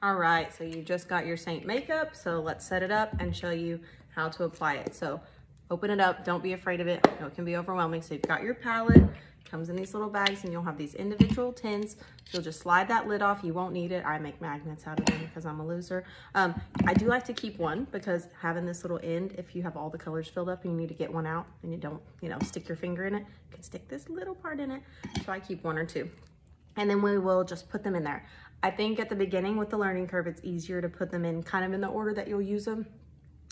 All right, so you just got your Seint makeup, so let's set it up and show you how to apply it. So open it up, don't be afraid of it. I know it can be overwhelming. So you've got your palette, comes in these little bags, and you'll have these individual tins. So you'll just slide that lid off. You won't need it. I make magnets out of them because I'm a loser. I do like to keep one because having this little end, if you have all the colors filled up and you need to get one out and you don't, stick your finger in it, you can stick this little part in it. So I keep one or two. And then we will just put them in there. I think at the beginning with the learning curve, it's easier to put them in kind of in the order that you'll use them.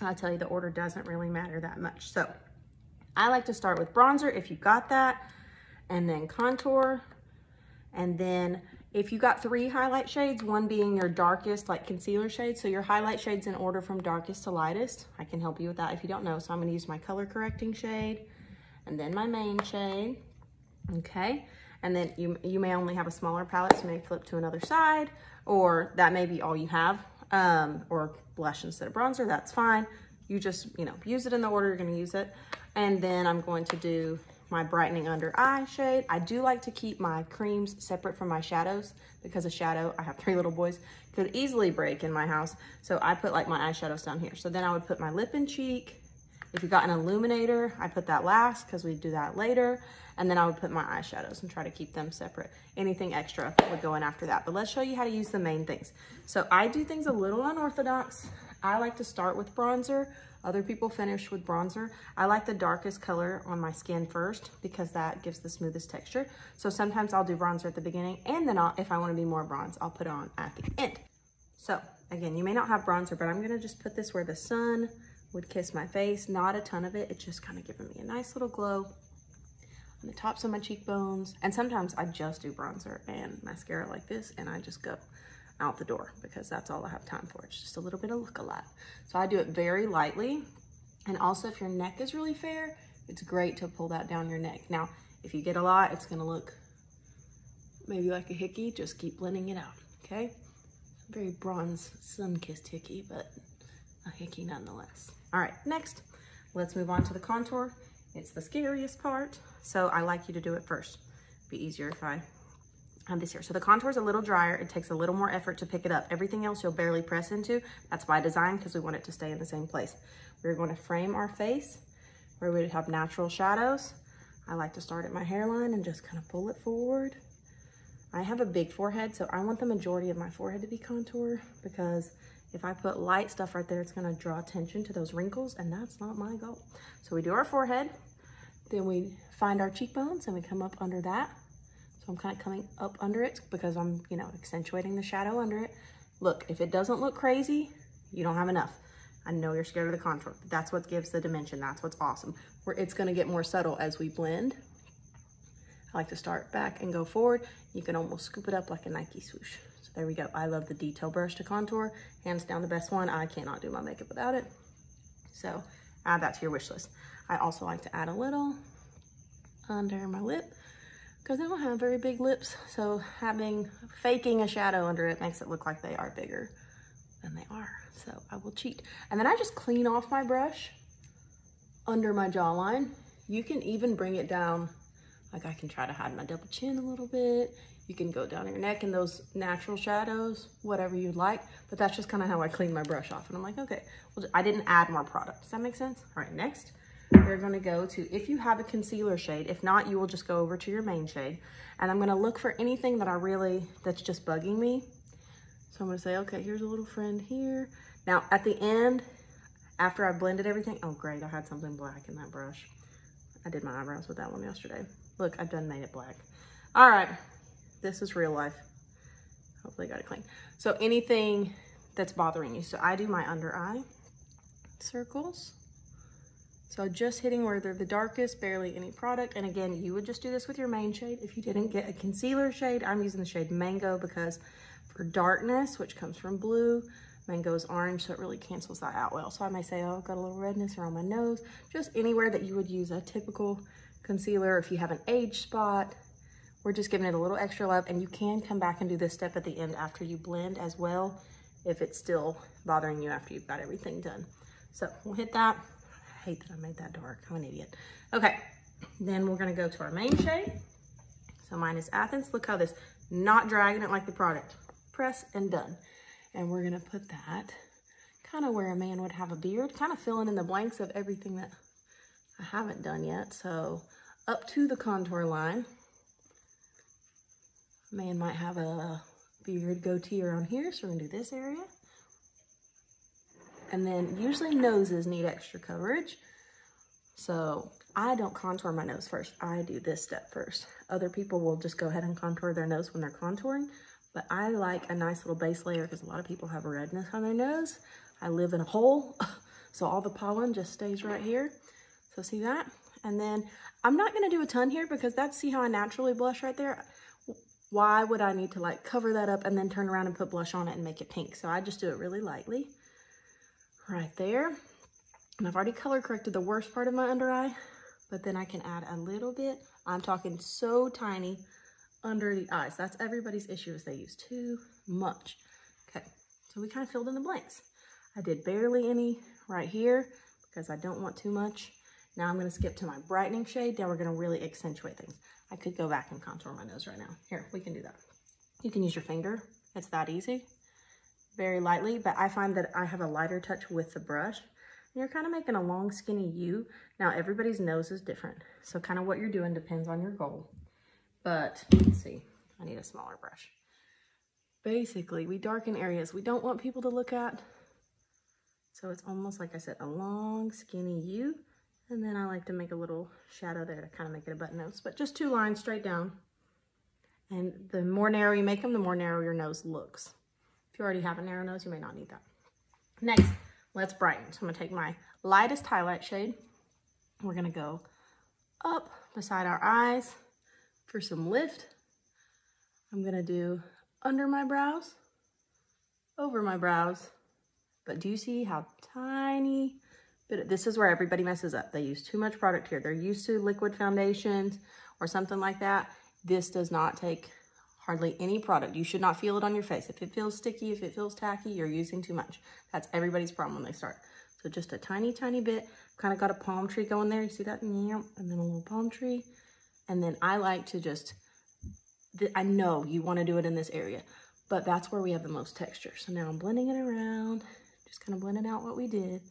I'll tell you the order doesn't really matter that much. So I like to start with bronzer if you got that, and then contour. And then if you got 3 highlight shades, one being your darkest, like concealer shade. So your highlight shades in order from darkest to lightest. I can help you with that if you don't know. So I'm gonna use my color correcting shade and then my main shade, okay? And then you may only have a smaller palette, so you may flip to another side, or that may be all you have, or blush instead of bronzer, that's fine. You just, use it in the order you're gonna use it. And then I'm going to do my brightening under eye shade. I do like to keep my creams separate from my shadows because a shadow, I have 3 little boys, could easily break in my house. So I put like my eyeshadows down here. So then I would put my lip and cheek. If you got an illuminator, I put that last because we do that later. And then I would put my eyeshadows and try to keep them separate. Anything extra would go in after that. But let's show you how to use the main things. So I do things a little unorthodox. I like to start with bronzer. Other people finish with bronzer. I like the darkest color on my skin first because that gives the smoothest texture. So sometimes I'll do bronzer at the beginning, and then if I want to be more bronze, I'll put it on at the end. So again, you may not have bronzer, but I'm gonna just put this where the sun would kiss my face. Not a ton of it. It's just kind of giving me a nice little glow on the tops of my cheekbones. And sometimes I just do bronzer and mascara like this, and I just go out the door because that's all I have time for. It's just a little bit of look-alike. So I do it very lightly. And also if your neck is really fair, it's great to pull that down your neck. Now, if you get a lot, it's gonna look maybe like a hickey. Just keep blending it out, okay? Very bronze, sun-kissed hickey, but a hickey nonetheless. All right, next, let's move on to the contour. It's the scariest part, so I like you to do it first. It'd be easier if I have this here. So the contour is a little drier. It takes a little more effort to pick it up. Everything else you'll barely press into. That's by design because we want it to stay in the same place. We're going to frame our face where we have natural shadows. I like to start at my hairline and just kind of pull it forward. I have a big forehead, so I want the majority of my forehead to be contour because if I put light stuff right there, it's gonna draw attention to those wrinkles, and that's not my goal. So we do our forehead, then we find our cheekbones and we come up under that. So I'm kind of coming up under it because I'm, accentuating the shadow under it. Look, if it doesn't look crazy, you don't have enough. I know you're scared of the contour, but that's what gives the dimension. That's what's awesome. Where it's gonna get more subtle as we blend. I like to start back and go forward. You can almost scoop it up like a Nike swoosh. So there we go. I love the detail brush to contour. Hands down the best one. I cannot do my makeup without it. So add that to your wish list. I also like to add a little under my lip because I don't have very big lips. So faking a shadow under it makes it look like they are bigger than they are. So I will cheat. And then I just clean off my brush under my jawline. You can even bring it down. Like I can try to hide my double chin a little bit. You can go down your neck in those natural shadows, whatever you'd like. But that's just kind of how I clean my brush off. And I'm like, okay, well, I didn't add more product. Does that make sense? All right, next, we're gonna go to, if you have a concealer shade, if not, you will just go over to your main shade. And I'm gonna look for anything that's just bugging me. So I'm gonna say, okay, here's a little friend here. Now at the end, after I blended everything, oh great, I had something black in that brush. I did my eyebrows with that one yesterday. Look, I've done made it black. All right, this is real life. Hopefully I got it clean. So anything that's bothering you. So I do my under eye circles. So just hitting where they're the darkest, barely any product. And again, you would just do this with your main shade. If you didn't get a concealer shade, I'm using the shade Mango because for darkness, which comes from blue, Mango is orange, so it really cancels that out well. So I may say, oh, I've got a little redness around my nose, just anywhere that you would use a typical concealer. If you have an age spot, we're just giving it a little extra love. And you can come back and do this step at the end after you blend as well, if it's still bothering you after you've got everything done. So we'll hit that. I hate that I made that dark, I'm an idiot. Okay, then we're gonna go to our main shade. So mine is Athens. Look how this, not dragging it like the product. Press and done. And we're gonna put that kind of where a man would have a beard, kind of filling in the blanks of everything that I haven't done yet. So up to the contour line. A man might have a beard goatee around here, so we're gonna do this area. And then usually noses need extra coverage. So I don't contour my nose first. I do this step first. Other people will just go ahead and contour their nose when they're contouring, but I like a nice little base layer because a lot of people have redness on their nose. I live in a hole, so all the pollen just stays right here. So see that? And then I'm not gonna do a ton here because see how I naturally blush right there? Why would I need to like cover that up and then turn around and put blush on it and make it pink? So I just do it really lightly right there. And I've already color corrected the worst part of my under eye, but then I can add a little bit. I'm talking so tiny under the eyes. That's everybody's issue, is they use too much. Okay, so we kind of filled in the blanks. I did barely any right here because I don't want too much. Now I'm gonna skip to my brightening shade. Now we're gonna really accentuate things. I could go back and contour my nose right now. Here, we can do that. You can use your finger. It's that easy. Very lightly, but I find that I have a lighter touch with the brush. You're kind of making a long, skinny U. Now everybody's nose is different. So kind of what you're doing depends on your goal. But let's see, I need a smaller brush. Basically, we darken areas we don't want people to look at. So it's almost like I said, a long, skinny U. And then I like to make a little shadow there to kind of make it a button nose, but just 2 lines straight down. And the more narrow you make them, the more narrow your nose looks. If you already have a narrow nose, you may not need that. Next, let's brighten. So I'm gonna take my lightest highlight shade. We're gonna go up beside our eyes for some lift. I'm gonna do under my brows, over my brows. But do you see how tiny bit? This is where everybody messes up. They use too much product here. They're used to liquid foundations or something like that. This does not take hardly any product. You should not feel it on your face. If it feels sticky, if it feels tacky, you're using too much. That's everybody's problem when they start. So just a tiny, tiny bit. Kind of got a palm tree going there. You see that? And then a little palm tree. And then I like to just, I know you want to do it in this area, but that's where we have the most texture. So now I'm blending it around, just kind of blending out what we did.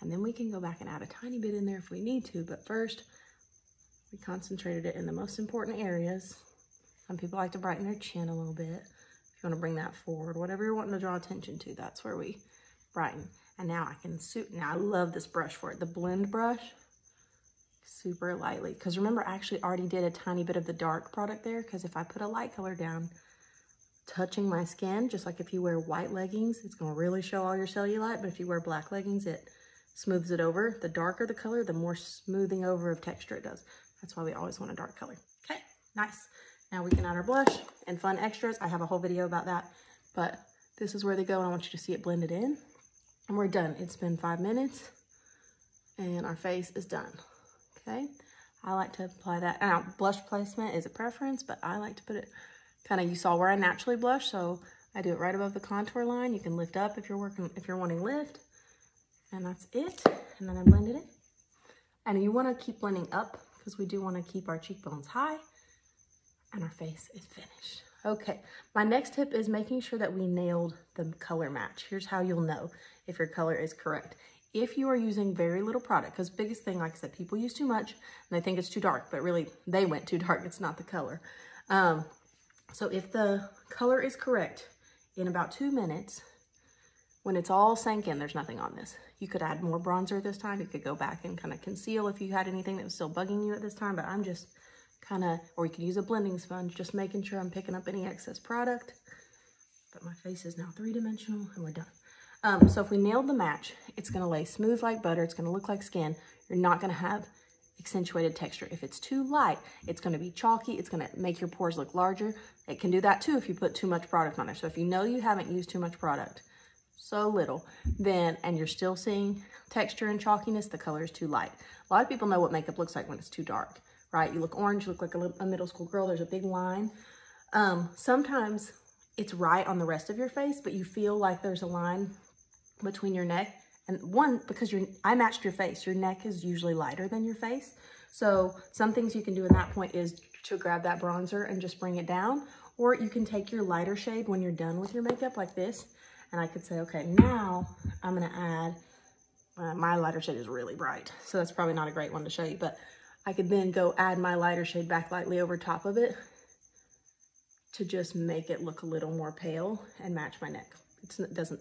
And then we can go back and add a tiny bit in there if we need to. But first, we concentrated it in the most important areas. Some people like to brighten their chin a little bit. If you want to bring that forward, whatever you're wanting to draw attention to, that's where we brighten. And now I can now I love this brush for it, the blend brush, super lightly. Because remember, I actually already did a tiny bit of the dark product there, because if I put a light color down, touching my skin, just like if you wear white leggings, it's gonna really show all your cellulite, but if you wear black leggings, it smooths it over. The darker the color, the more smoothing over of texture it does. That's why we always want a dark color. Okay, nice. Now we can add our blush and fun extras. I have a whole video about that, but this is where they go, and I want you to see it blended in. And we're done. It's been 5 minutes, and our face is done. Okay, I like to apply that. Now, blush placement is a preference, but I like to put it kind of, you saw where I naturally blush, so I do it right above the contour line. You can lift up if you're wanting lift, and that's it. And then I blend it in. And you want to keep blending up because we do want to keep our cheekbones high, and our face is finished. Okay, my next tip is making sure that we nailed the color match. Here's how you'll know if your color is correct. If you are using very little product, because biggest thing, like I said, people use too much and they think it's too dark, but really they went too dark. It's not the color. So if the color is correct in about 2 minutes, when it's all sank in, there's nothing on this. You could add more bronzer this time. You could go back and kind of conceal if you had anything that was still bugging you at this time, but I'm just kind of, or you could use a blending sponge, just making sure I'm picking up any excess product. But my face is now 3-dimensional and we're done. So if we nailed the match, it's gonna lay smooth like butter. It's gonna look like skin. You're not gonna have accentuated texture. If it's too light, it's gonna be chalky. It's gonna make your pores look larger. It can do that too if you put too much product on there. So if you know you haven't used too much product, so little, then, and you're still seeing texture and chalkiness, the color is too light. A lot of people know what makeup looks like when it's too dark, right? You look orange, you look like a middle school girl, there's a big line. Sometimes it's right on the rest of your face, but you feel like there's a line between your neck. And one, because I matched your face, your neck is usually lighter than your face. So some things you can do in that point is to grab that bronzer and just bring it down, or you can take your lighter shade when you're done with your makeup like this, And I could say, okay, now I'm gonna add, my lighter shade is really bright, so that's probably not a great one to show you, but I could then go add my lighter shade back lightly over top of it to just make it look a little more pale and match my neck. It doesn't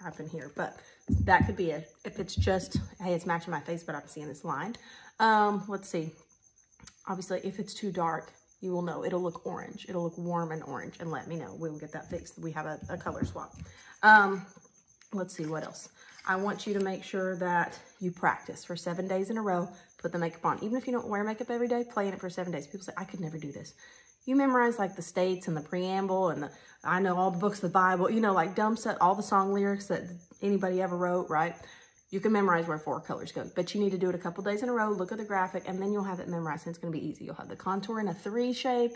happen here, but that could be it. If it's just, hey, it's matching my face, but I'm seeing this line. Let's see. Obviously, if it's too dark, you will know. It'll look orange. It'll look warm and orange, and let me know. We will get that fixed. We have a color swap. Let's see what else. I want you to make sure that you practice for 7 days in a row. Put the makeup on. Even if you don't wear makeup every day, play in it for 7 days. People say, I could never do this. You memorize like the states and the preamble and I know all the books of the Bible, you know, like dumb stuff, all the song lyrics that anybody ever wrote, right? You can memorize where 4 colors go, but you need to do it a couple days in a row, look at the graphic, and then you'll have it memorized, and it's gonna be easy. You'll have the contour in a 3 shape,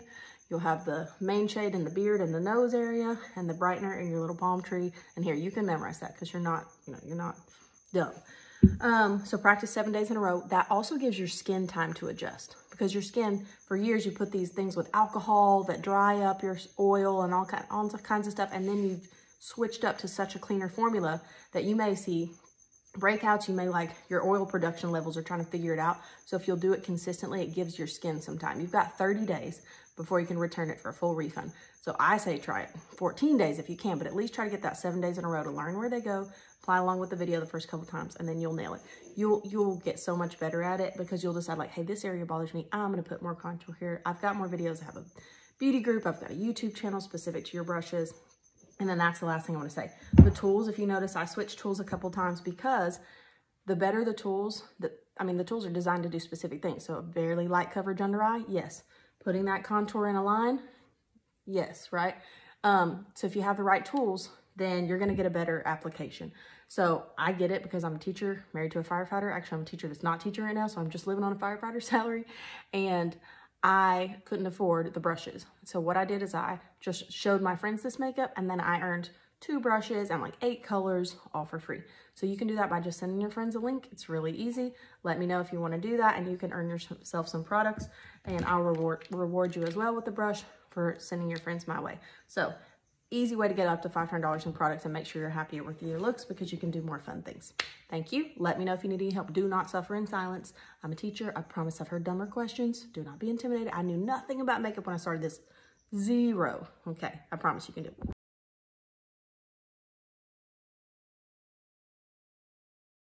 you'll have the main shade in the beard and the nose area, and the brightener in your little palm tree. And here, you can memorize that because you're not, you know, you're not dumb. So practice 7 days in a row. That also gives your skin time to adjust, because your skin, for years, you put these things with alcohol that dry up your oil and all kinds of stuff, and then you've switched up to such a cleaner formula that you may see breakouts. You may, like, your oil production levels are trying to figure it out. So if you'll do it consistently, it gives your skin some time. You've got 30 days before you can return it for a full refund. So I say try it 14 days if you can, but at least try to get that 7 days in a row to learn where they go, apply along with the video the first couple times, and then you'll nail it. You'll get so much better at it because you'll decide, like, hey, this area bothers me. I'm gonna put more contour here. I've got more videos. I have a beauty group. I've got a YouTube channel specific to your brushes. And then that's the last thing I want to say. The tools, if you notice, I switched tools a couple times because the better the tools, the tools are designed to do specific things. So barely light coverage under eye, yes. Putting that contour in a line, yes, right? So if you have the right tools, then you're going to get a better application. So I get it because I'm a teacher, married to a firefighter. Actually, I'm a teacher that's not teaching right now, so I'm just living on a firefighter salary. And I couldn't afford the brushes. So what I did is I just showed my friends this makeup, and then I earned 2 brushes and like 8 colors all for free. So you can do that by just sending your friends a link. It's really easy. Let me know if you want to do that, and you can earn yourself some products, and I'll reward you as well with the brush for sending your friends my way. So easy way to get up to $500 in products and make sure you're happier with your looks, because you can do more fun things. Thank you. Let me know if you need any help. Do not suffer in silence. I'm a teacher. I promise I've heard dumber questions. Do not be intimidated. I knew nothing about makeup when I started this. 0. Okay, I promise you can do it.